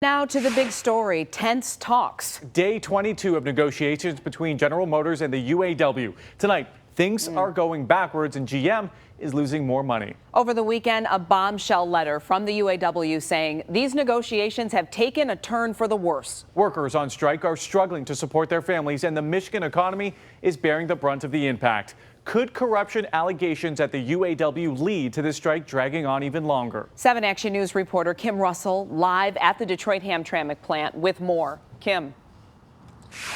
Now to the big story, tense talks. Day 22 of negotiations between General Motors and the UAW. Tonight, things are going backwards and GM is losing more money. Over the weekend, a bombshell letter from the UAW saying these negotiations have taken a turn for the worse. Workers on strike are struggling to support their families, and the Michigan economy is bearing the brunt of the impact. Could corruption allegations at the UAW lead to this strike dragging on even longer? 7 Action News reporter Kim Russell live at the Detroit-Hamtramck plant with more. Kim.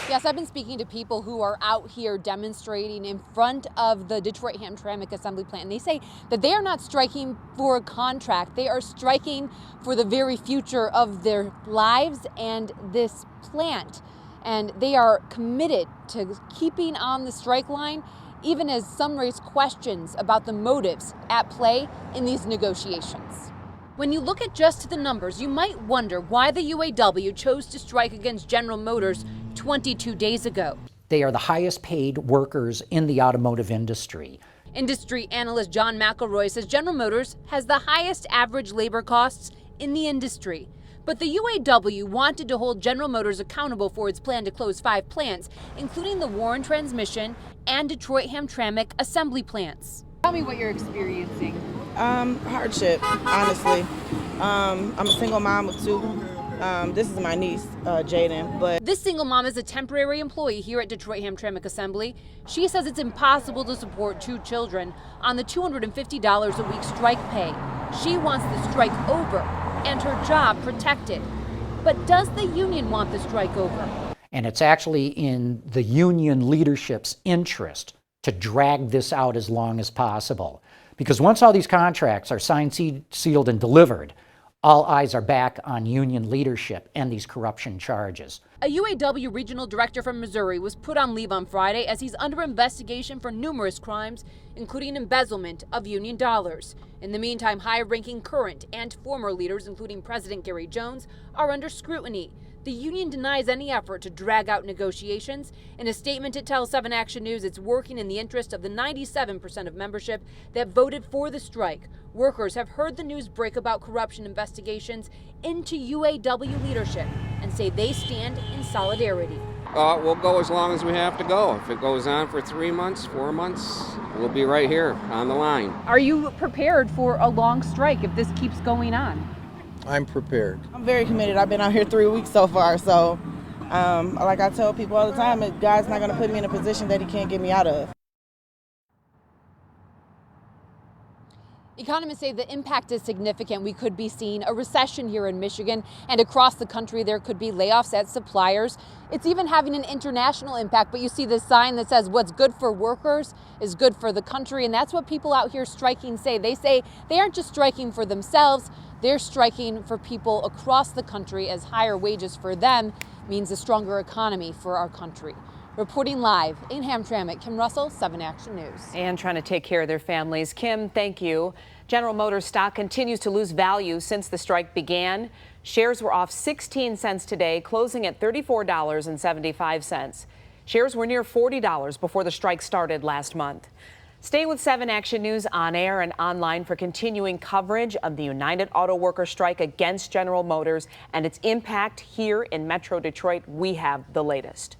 Yes, I've been speaking to people who are out here demonstrating in front of the Detroit-Hamtramck assembly plant, and they say that they are not striking for a contract. They are striking for the very future of their lives and this plant. And they are committed to keeping on the strike line, even as some raise questions about the motives at play in these negotiations. When you look at just the numbers, you might wonder why the UAW chose to strike against General Motors 22 days ago. They are the highest paid workers in the automotive industry. Industry analyst John McElroy says General Motors has the highest average labor costs in the industry. But the UAW wanted to hold General Motors accountable for its plan to close 5 plants, including the Warren Transmission and Detroit-Hamtramck assembly plants. Tell me what you're experiencing. Hardship, honestly. I'm a single mom of 2. This is my niece, Jaden. But this single mom is a temporary employee here at Detroit-Hamtramck Assembly. She says it's impossible to support 2 children on the $250 a week strike pay. She wants the strike over and her job protected. But does the union want the strike over? And it's actually in the union leadership's interest to drag this out as long as possible. Because once all these contracts are signed, sealed, and delivered, all eyes are back on union leadership and these corruption charges. A UAW regional director from Missouri was put on leave on Friday as he's under investigation for numerous crimes, including embezzlement of union dollars. In the meantime, high-ranking current and former leaders, including President Gary Jones, are under scrutiny. The union denies any effort to drag out negotiations. In a statement, it tells 7 Action News it's working in the interest of the 97% of membership that voted for the strike. Workers have heard the news break about corruption investigations into UAW leadership and say they stand in solidarity. We'll go as long as we have to go. If it goes on for 3 months, 4 months, we'll be right here on the line. Are you prepared for a long strike if this keeps going on? I'm prepared. I'm very committed. I've been out here 3 weeks so far. So, like I tell people all the time, God's not going to put me in a position that he can't get me out of. Economists say the impact is significant. We could be seeing a recession here in Michigan, and across the country there could be layoffs at suppliers. It's even having an international impact, but you see this sign that says what's good for workers is good for the country, and that's what people out here striking say. They say they aren't just striking for themselves, they're striking for people across the country, as higher wages for them means a stronger economy for our country. Reporting live in Hamtramck, Kim Russell, 7 Action News. And trying to take care of their families. Kim, thank you. General Motors stock continues to lose value since the strike began. Shares were off 16 cents today, closing at $34.75. Shares were near $40 before the strike started last month. Stay with 7 Action News on air and online for continuing coverage of the United Auto Workers strike against General Motors and its impact here in Metro Detroit. We have the latest.